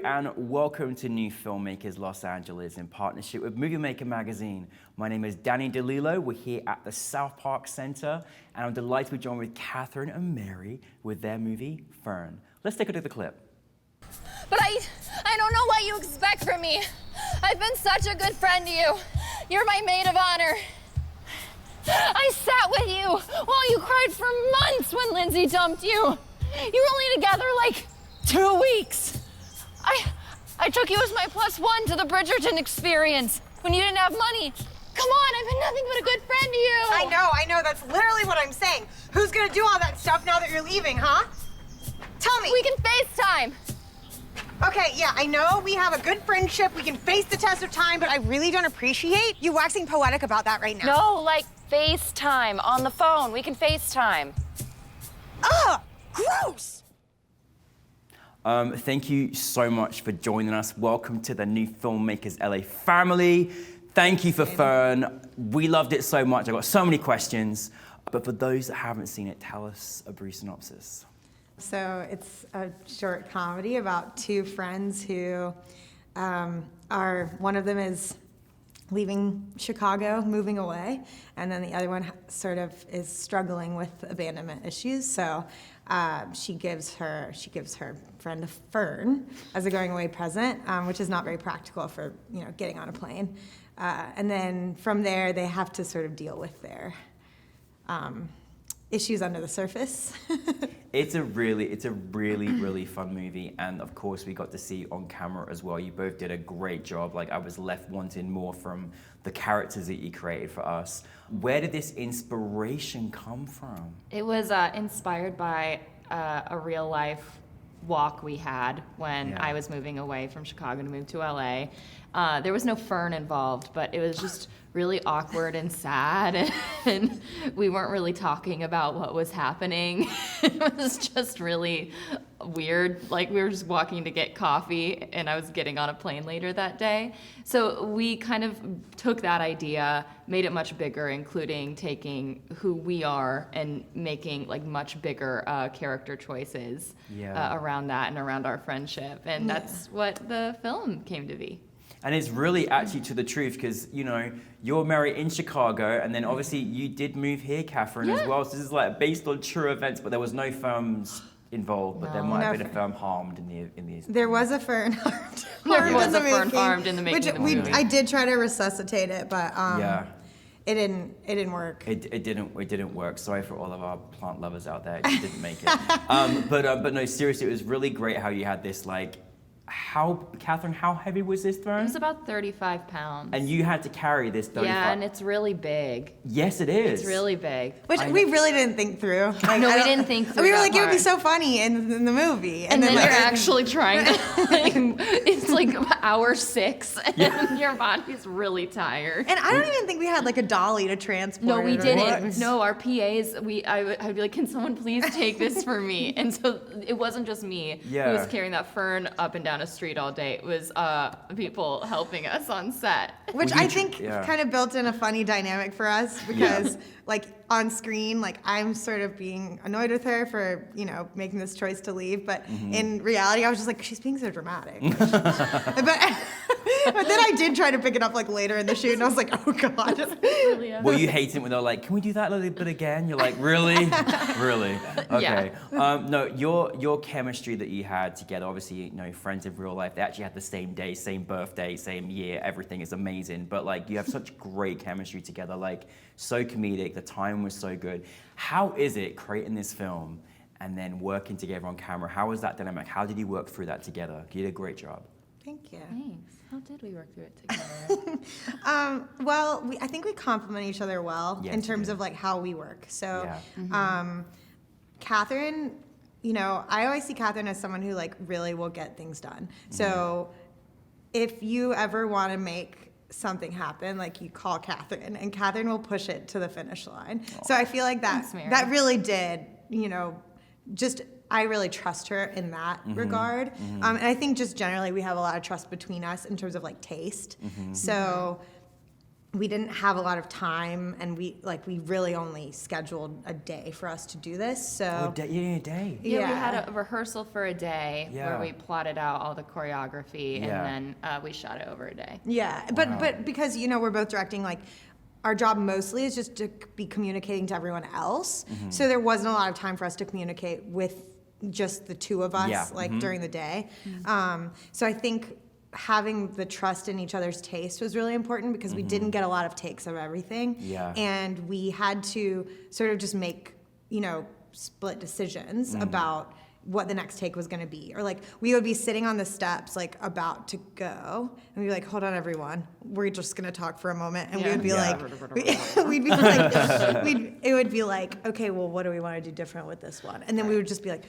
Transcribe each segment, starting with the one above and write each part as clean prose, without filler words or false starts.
and welcome to New Filmmakers Los Angeles in partnership with Movie Maker magazine. My name is Danny DeLillo. We're here at the South Park Center, and I'm delighted to be joined with Katherine and Mary with their movie, Fern. Let's take a look at the clip. But I don't know what you expect from me. I've been such a good friend to you. You're my maid of honor. I sat with you while you cried for months when Lindsay dumped you. You were only together like 2 weeks. I took you as my +1 to the Bridgerton experience when you didn't have money. Come on, I've been nothing but a good friend to you. I know, that's literally what I'm saying. Who's gonna do all that stuff now that you're leaving, huh? Tell me. We can FaceTime. Okay, yeah, I know we have a good friendship, we can face the test of time, but I really don't appreciate you waxing poetic about that right now. No, like FaceTime on the phone. We can FaceTime. Ugh, gross! Thank you so much for joining us. Welcome to the New Filmmakers LA family. Thank you for Fern. We loved it so much. I got so many questions. But for those that haven't seen it, tell us a brief synopsis. So it's a short comedy about two friends who one of them is leaving Chicago, moving away, and then the other one sort of is struggling with abandonment issues. So she gives her friend a fern as a going away present, which is not very practical for getting on a plane. And then from there, they have to sort of deal with their issues under the surface. It's a really fun movie, and of course we got to see on camera as well. You both did a great job. Like, I was left wanting more from the characters that you created for us. Where did this inspiration come from? It was inspired by a real life walk we had when I was moving away from Chicago to move to LA. There was no fern involved, but it was just really awkward and sad, and we weren't really talking about what was happening. It was just really weird. Like, we were just walking to get coffee, and I was getting on a plane later that day. So we kind of took that idea, made it much bigger, including taking who we are and making like much bigger character choices around that and around our friendship. And that's what the film came to be. And it's really actually to the truth, because you're married in Chicago, and then obviously you did move here, Katherine, as well. So this is like based on true events, but there was no firms involved, but there might have been a firm harmed in these. There was a fern harmed. There was a fern harmed in the making of the movie. I did try to resuscitate it, but it didn't work. It didn't work. Sorry for all of our plant lovers out there. It didn't make it. But no, seriously, it was really great how you had this Katherine, how heavy was this fern? It was about 35 pounds. And you had to carry this 35. Yeah, and it's really big. Yes, it is. It's really big. Which we really didn't think through. No, we didn't think through. We were like, part. it would be so funny in the movie. And then you're actually trying to, it's like hour 6, and your body's really tired. And I don't even think we had like a dolly to transport. No, we it didn't. What? No, our PAs, I'd be like, can someone please take this for me? And so it wasn't just me who was carrying that fern up and down a street all day. It was people helping us on set. Which I think kind of built in a funny dynamic for us, because like on screen, like I'm sort of being annoyed with her for, making this choice to leave. But in reality, I was just like, she's being so dramatic. But then I did try to pick it up like later in the shoot, and I was like, oh God. Well, you hate it when they're like, can we do that a little bit again? You're like, really? Really? Okay. No, your chemistry that you had together, obviously, friends in real life, they actually had the same day, same birthday, same year, everything is amazing. But like, you have such great chemistry together, like so comedic, the time was so good. How is it creating this film and then working together on camera? How was that dynamic? How did you work through that together? You did a great job. Thank you. Thanks. How did we work through it together? Well, I think we complement each other well in terms of like how we work. So, Katherine, I always see Katherine as someone who like really will get things done. So, if you ever want to make something happen, like you call Katherine, and Katherine will push it to the finish line. So I feel like that really did, I really trust her in that regard. And I think just generally we have a lot of trust between us in terms of like taste. So we didn't have a lot of time, and we really only scheduled a day for us to do this. So You need a day. Yeah, we Yeah. had a rehearsal for a day Yeah. where we plotted out all the choreography, Yeah. and then we shot it over a day. yeah, but because we're both directing, like our job mostly is just to be communicating to everyone else. So there wasn't a lot of time for us to communicate with just the two of us, during the day. So I think having the trust in each other's taste was really important, because we didn't get a lot of takes of everything. Yeah. And we had to sort of just make, split decisions about what the next take was going to be. Or like we would be sitting on the steps, like about to go, and we'd be like, hold on everyone, we're just going to talk for a moment. And we would be like, we'd be like, it would be like, okay, well, what do we want to do different with this one? And then we would just be like,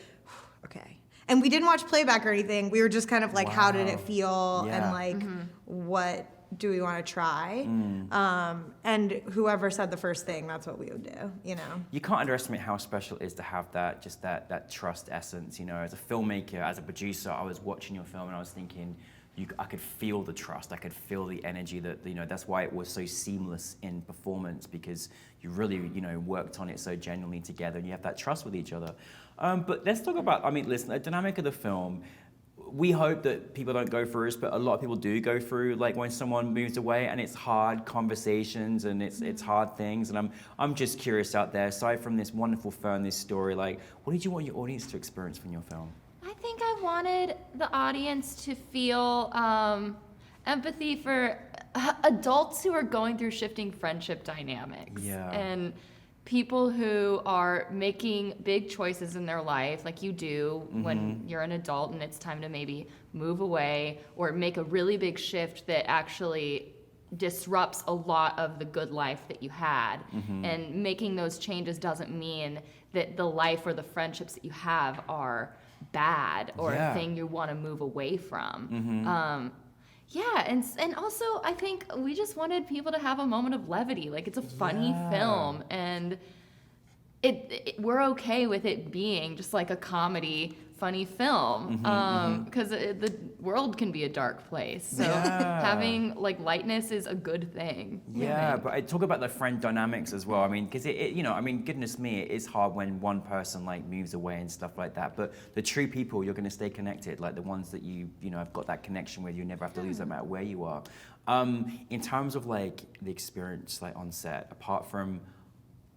okay. And we didn't watch playback or anything. We were just kind of like, how did it feel? Yeah. And like, what do we want to try? And whoever said the first thing, that's what we would do, You can't underestimate how special it is to have that trust essence. As a filmmaker, as a producer, I was watching your film and I was thinking, I could feel the trust. I could feel the energy that, that's why it was so seamless in performance, because you really, worked on it so genuinely together and you have that trust with each other. But let's talk about, listen, the dynamic of the film. We hope that people don't go through this, but a lot of people do go through, like when someone moves away, and it's hard conversations and it's hard things. And I'm just curious out there, aside from this wonderful film, this story, like what did you want your audience to experience from your film? I think I wanted the audience to feel empathy for adults who are going through shifting friendship dynamics. Yeah. And people who are making big choices in their life, like you do when you're an adult and it's time to maybe move away or make a really big shift that actually disrupts a lot of the good life that you had. And making those changes doesn't mean that the life or the friendships that you have are bad or a thing you want to move away from. And also I think we just wanted people to have a moment of levity. Like, it's a funny film, and we're okay with it being just like a comedy, funny film, because the world can be a dark place. So having like lightness is a good thing. Yeah, but I talk about the friend dynamics as well. Because goodness me, it is hard when one person like moves away and stuff like that. But the true people, you're going to stay connected, like the ones that you have got that connection with. You never have to lose, no matter where you are. In terms of like the experience, like on set, apart from,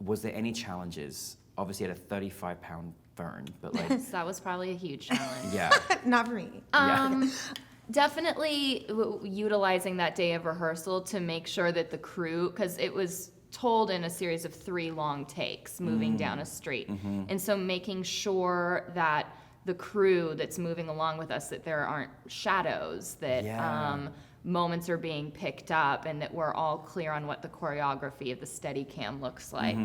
was there any challenges? Obviously, you had a 35-pound burn, but like So that was probably a huge challenge. yeah, Not for me. Definitely utilizing that day of rehearsal to make sure that the crew, because it was told in a series of 3 long takes moving down a street. And so making sure that the crew that's moving along with us, that there aren't shadows, that moments are being picked up, and that we're all clear on what the choreography of the Steadicam looks like.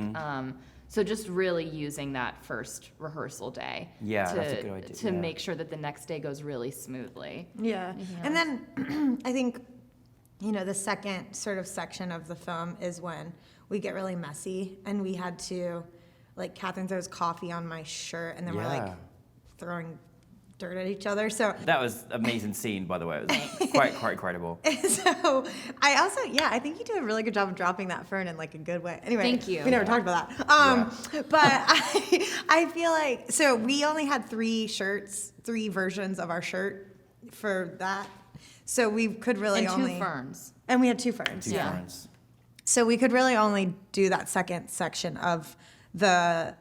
So just really using that first rehearsal day that's a good idea. to make sure that the next day goes really smoothly. Yeah. And then I think, the second sort of section of the film is when we get really messy, and we had to, like, Katherine throws coffee on my shirt, and then we're like throwing dirt at each other. So that was an amazing scene, by the way. It was quite incredible. So I also, I think you do a really good job of dropping that fern in like a good way. Anyway, Thank you. We never talked about that. But I feel like, so we only had 3 versions of our shirt for that. So we could really And 2 only ferns. And we had 2 ferns. Two ferns. So we could really only do that second section of the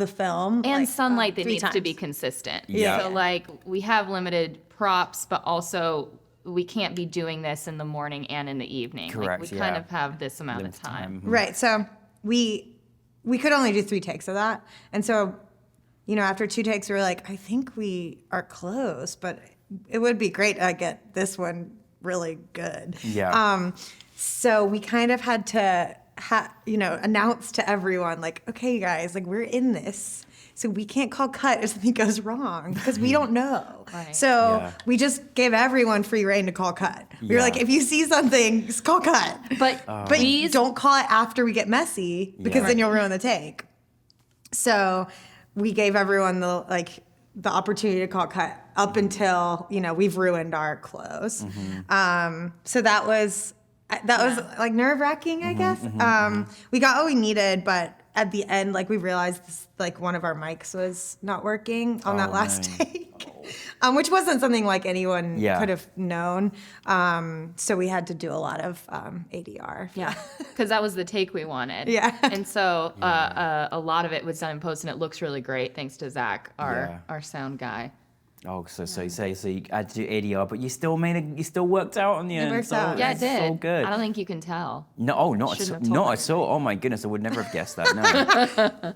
film. And like, sunlight that 3 needs to be times. consistent. Yeah. So like we have limited props, but also we can't be doing this in the morning and in the evening. Correct, Like we kind of have this amount Limited of time. Right. So we could only do 3 takes of that. And so, after 2 takes, we were like, I think we are close, but it would be great to get this one really good. Yeah. So we kind of had to, announce to everyone, like, okay, guys, like, we're in this. So we can't call cut if something goes wrong because we don't know. Right. So we just gave everyone free rein to call cut. We were like, if you see something, just call cut. But Don't call it after we get messy because then you'll ruin the take. So we gave everyone the opportunity to call cut up until, we've ruined our clothes. So that was that was like nerve-wracking, I guess. We got what we needed, but at the end, like we realized this, like one of our mics was not working on that last take. Which wasn't something like anyone could have known. So we had to do a lot of ADR. Yeah, because that was the take we wanted. Yeah. And so a lot of it was done in post, and it looks really great thanks to Zach, our sound guy. Oh, so you had to do ADR, but you still worked out on the end. worked out. Yeah, it it's did. so good. I don't think you can tell. No, not Shouldn't have told at all. Oh my goodness, I would never have guessed that. No.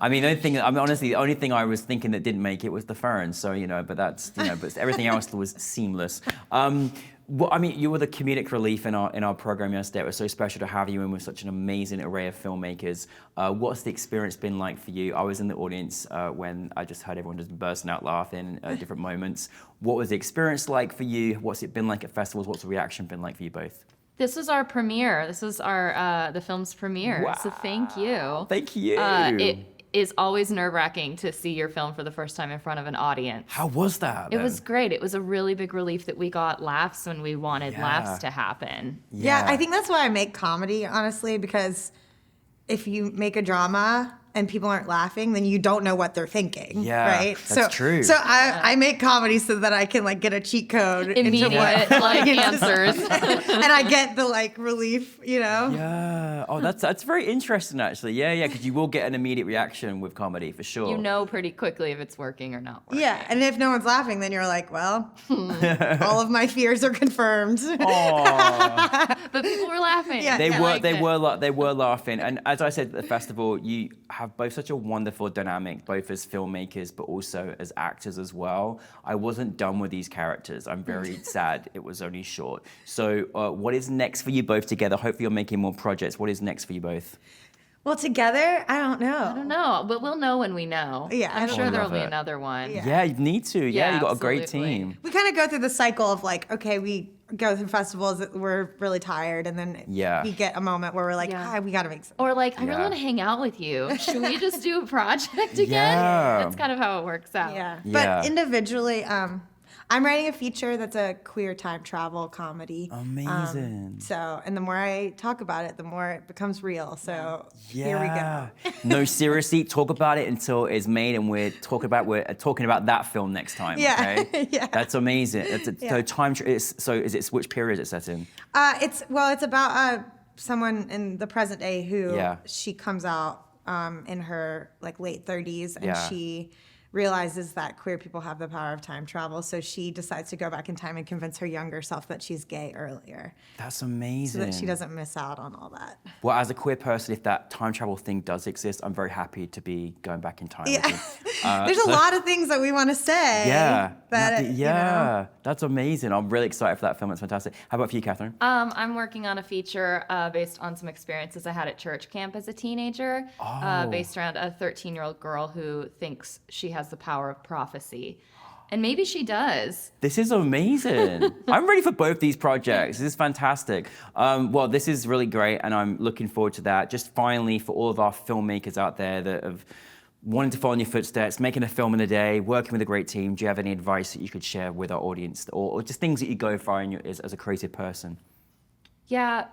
Honestly, the only thing I was thinking that didn't make it was the fern. So but everything else was seamless. You were the comedic relief in our program yesterday. It was so special to have you in with such an amazing array of filmmakers. What's the experience been like for you? I was in the audience when I just heard everyone just bursting out laughing at different moments. What was the experience like for you? What's it been like at festivals? What's the reaction been like for you both? This was our premiere. This was the film's premiere. Wow. So thank you. Thank you. It is always nerve-wracking to see your film for the first time in front of an audience. How was that? It was great. It was a really big relief that we got laughs when we wanted laughs to happen. Yeah, I think that's why I make comedy, honestly, because if you make a drama and people aren't laughing, then you don't know what they're thinking. Yeah, right? that's true. So I make comedy so that I can like get a cheat code. Immediate answers. And I get the like relief, Yeah. Oh, that's very interesting, actually. Yeah, because you will get an immediate reaction with comedy for sure. You know pretty quickly if it's working or not working. Yeah, and if no one's laughing, then you're like, well, all of my fears are confirmed. But people were laughing. Yeah. They were laughing, and as I said at the festival, you have both such a wonderful dynamic, both as filmmakers but also as actors as well. I wasn't done with these characters. I'm very sad it was only short. So, what is next for you both together? Hopefully, you're making more projects. What is next for you both? Well, together, I don't know. I don't know, but we'll know when we know. Yeah. I'm Oh, sure I there'll love be it. another one. Yeah, you need to. Yeah, you got a great absolutely. team. We kind of go through the cycle of like, okay, we go through festivals, we're really tired, and then we get a moment where we're like, we got to make something. Or like, I really want to hang out with you. Should we just do a project again? Yeah. That's kind of how it works out. Yeah. Yeah. But individually, I'm writing a feature that's a queer time travel comedy. Amazing. And the more I talk about it, the more it becomes real. So here we go. No, seriously, talk about it until it's made, and we're talking about that film next time. Yeah. Okay? Yeah. That's amazing. So is it which period is it set in? It's about someone in the present day who she comes out in her like late 30s, and she realizes that queer people have the power of time travel, so she decides to go back in time and convince her younger self that she's gay earlier. That's amazing. So that she doesn't miss out on all that. Well, as a queer person, if that time travel thing does exist, I'm very happy to be going back in time with you. There's a lot of things that we want to say. Yeah. That, That's amazing. I'm really excited for that film. It's fantastic. How about for you, Katherine? I'm working on a feature based on some experiences I had at church camp as a teenager, based around a 13-year-old girl who thinks she has the power of prophecy. And maybe she does. This is amazing. I'm ready for both these projects. This is fantastic. Well, this is really great, and I'm looking forward to that. Just finally, for all of our filmmakers out there that have wanted to follow in your footsteps, making a film in a day, working with a great team, do you have any advice that you could share with our audience, or just things that you go for as a creative person? Yeah,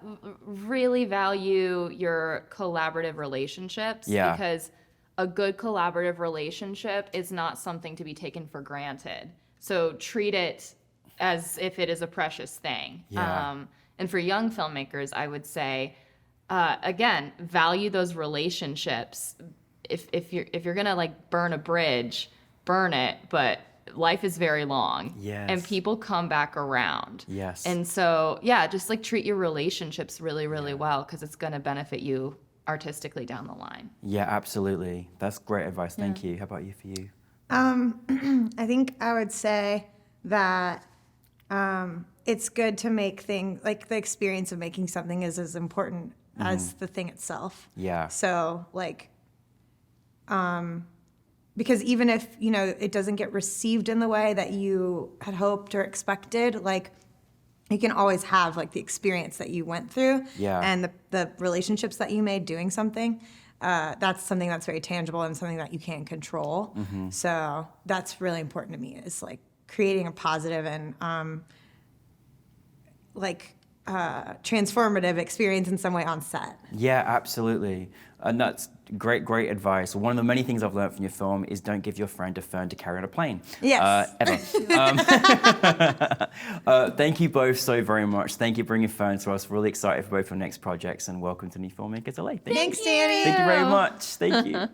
really value your collaborative relationships. Because a good collaborative relationship is not something to be taken for granted. So treat it as if it is a precious thing. Yeah. And for young filmmakers, I would say, again, value those relationships. If you're gonna like burn a bridge, burn it, but life is very long. Yes. And people come back around. Yes. And so, just like treat your relationships really, really well, because it's gonna benefit you artistically down the line. Yeah, absolutely. That's great advice. Thank you. How about for you? I think I would say that it's good to make things, like the experience of making something is as important as the thing itself. Yeah. So like, because even if, it doesn't get received in the way that you had hoped or expected, like you can always have like the experience that you went through and the relationships that you made doing something. That's something that's very tangible and something that you can't control. So that's really important to me, is like creating a positive and like transformative experience in some way on set. Yeah, absolutely. And that's great advice. One of the many things I've learned from your film is don't give your friend a phone to carry on a plane. Yes. Ever. Thank you both so very much. Thank you for bringing phones to us. Really excited for both your next projects, and welcome to New Filmmakers LA. Thanks, Danny. Thank you very much. Thank you.